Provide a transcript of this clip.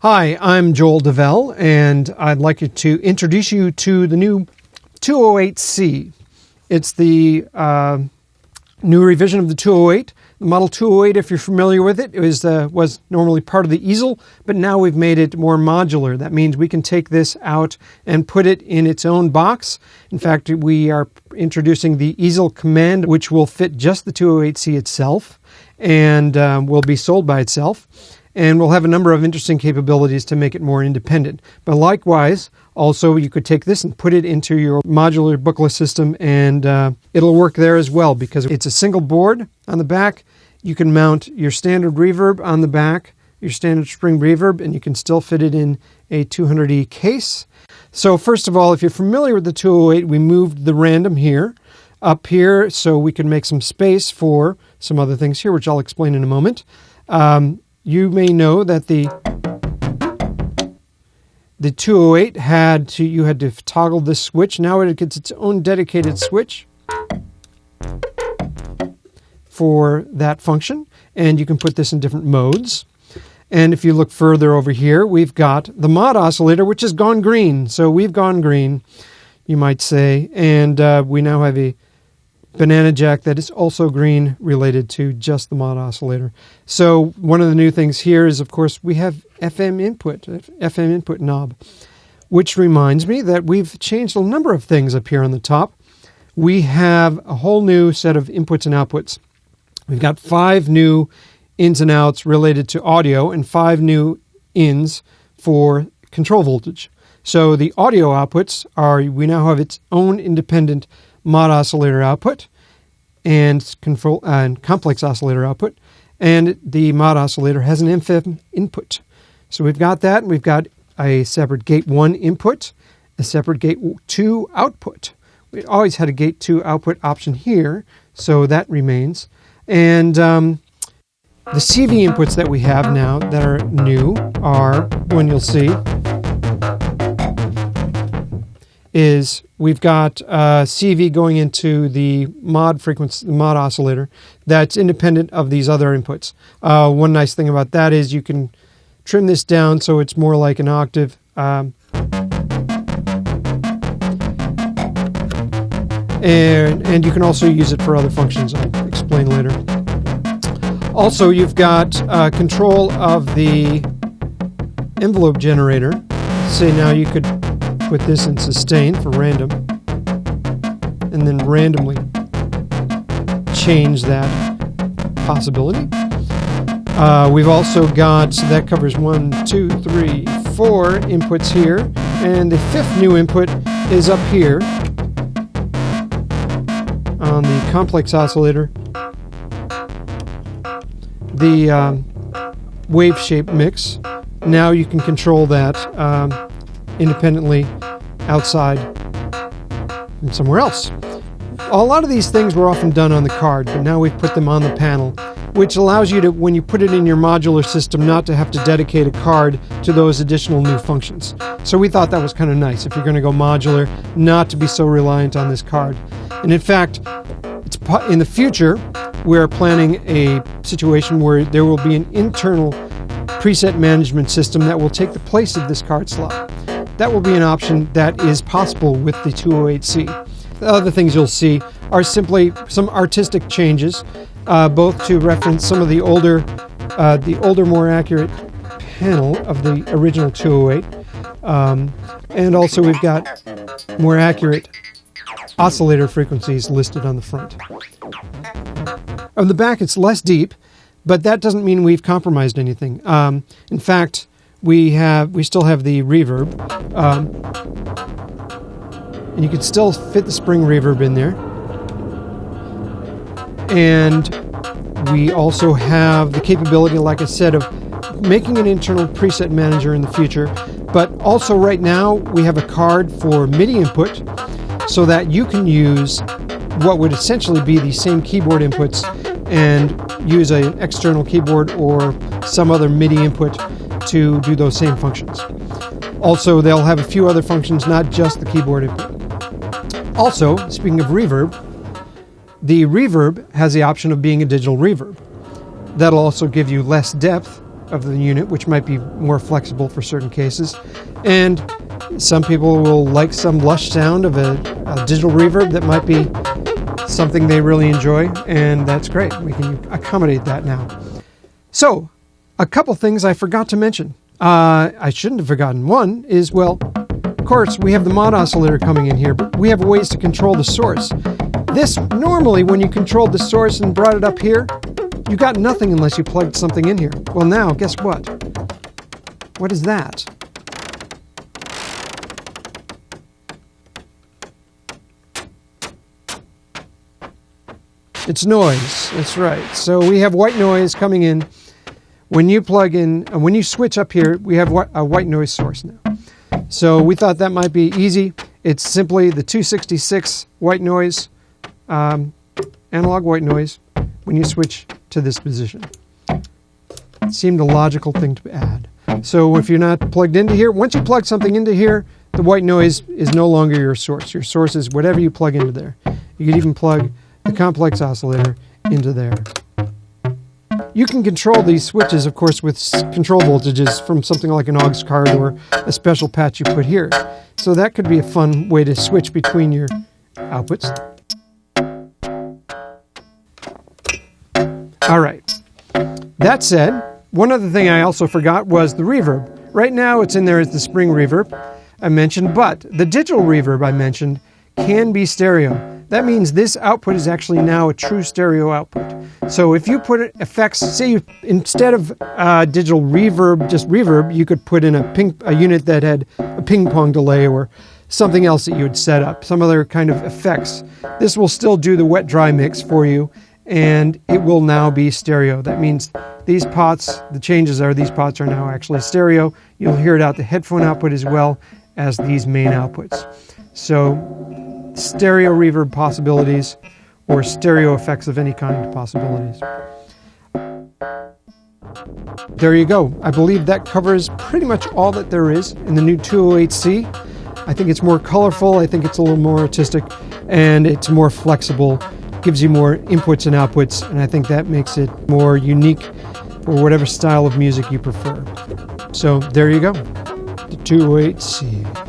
Hi, I'm Joel DeVell, and I'd like to introduce you to the new 208c. It's the new revision of the 208. The Model 208, if you're familiar with it, was normally part of the easel, but now we've made it more modular. That means we can take this out and put it in its own box. In fact, we are introducing the easel command, which will fit just the 208c itself and will be sold by itself. And we'll have a number of interesting capabilities to make it more independent. But likewise, also you could take this and put it into your modular Buchla system, and it'll work there as well because it's a single board on the back. You can mount your standard reverb on the back, your standard spring reverb, and you can still fit it in a 200e case. So first of all, if you're familiar with the 208, we moved the random here, up here, so we can make some space for some other things here, which I'll explain in a moment. You may know that the 208 you had to toggle this switch. Now it gets its own dedicated switch for that function, and you can put this in different modes. And if you look further over here, we've got the mod oscillator, which has gone green. So we've gone green, you might say, and we now have a banana jack that is also green, related to just the mod oscillator. So one of the new things here is, of course, we have FM input knob, which reminds me that we've changed a number of things up here on the top. We have a whole new set of inputs and outputs. We've got 5 new ins and outs related to audio and 5 new ins for control voltage. So the audio outputs we now have its own independent mod oscillator output and complex oscillator output, and the mod oscillator has an FM input. So we've got that, and we've got a separate gate 1 input, a separate gate 2 output. We always had a gate 2 output option here, so that remains. And the CV inputs that we have now that are new are, one you'll see, is we've got CV going into the mod frequency, the mod oscillator, that's independent of these other inputs. One nice thing about that is you can trim this down so it's more like an octave. And you can also use it for other functions I'll explain later. Also, you've got control of the envelope generator. Say now you could put this in sustain for random, and then randomly change that possibility. We've also got, so that covers 1, 2, 3, 4 inputs here, and the 5th new input is up here on the complex oscillator, the wave shape mix. Now you can control that independently outside and somewhere else. A lot of these things were often done on the card, but now we've put them on the panel, which allows you to, when you put it in your modular system, not to have to dedicate a card to those additional new functions. So we thought that was kind of nice, if you're going to go modular, not to be so reliant on this card. And in fact, in the future, we're planning a situation where there will be an internal preset management system that will take the place of this card slot. That will be an option that is possible with the 208c. The other things you'll see are simply some artistic changes, both to reference some of the older, more accurate panel of the original 208, and also we've got more accurate oscillator frequencies listed on the front. On the back, it's less deep, but that doesn't mean we've compromised anything. In fact, we still have the reverb, and you can still fit the spring reverb in there. And we also have the capability, like I said, of making an internal preset manager in the future. But also right now, we have a card for MIDI input so that you can use what would essentially be the same keyboard inputs and use an external keyboard or some other MIDI input to do those same functions. Also, they'll have a few other functions, not just the keyboard input. Also, speaking of reverb, the reverb has the option of being a digital reverb. That'll also give you less depth of the unit, which might be more flexible for certain cases. And some people will like some lush sound of a digital reverb that might be something they really enjoy, and that's great. We can accommodate that now. So, a couple things I forgot to mention. I shouldn't have forgotten. One is, well, of course, we have the mod oscillator coming in here, but we have ways to control the source. This, normally, when you controlled the source and brought it up here, you got nothing unless you plugged something in here. Well, now, guess what? What is that? It's noise. That's right. So we have white noise coming in. When you plug in, when you switch up here, we have a white noise source now. So we thought that might be easy. It's simply the 266 white noise, analog white noise, when you switch to this position. It seemed a logical thing to add. So if you're not plugged into here, once you plug something into here, the white noise is no longer your source. Your source is whatever you plug into there. You could even plug the complex oscillator into there. You can control these switches, of course, with control voltages from something like an aux card or a special patch you put here. So that could be a fun way to switch between your outputs. All right. That said, one other thing I also forgot was the reverb. Right now it's in there as the spring reverb I mentioned, but the digital reverb I mentioned can be stereo. That means this output is actually now a true stereo output. So if you put effects, say you, instead of digital reverb, just reverb, you could put in a unit that had a ping pong delay or something else that you would set up, some other kind of effects. This will still do the wet dry mix for you, and it will now be stereo. That means these pots, the changes are these pots are now actually stereo. You'll hear it out the headphone output as well as these main outputs. So stereo reverb possibilities or stereo effects of any kind possibilities. There you go. I believe that covers pretty much all that there is in the new 208c. I think it's more colorful, I think it's a little more artistic, and it's more flexible, gives you more inputs and outputs, and I think that makes it more unique for whatever style of music you prefer. So there you go, the 208c.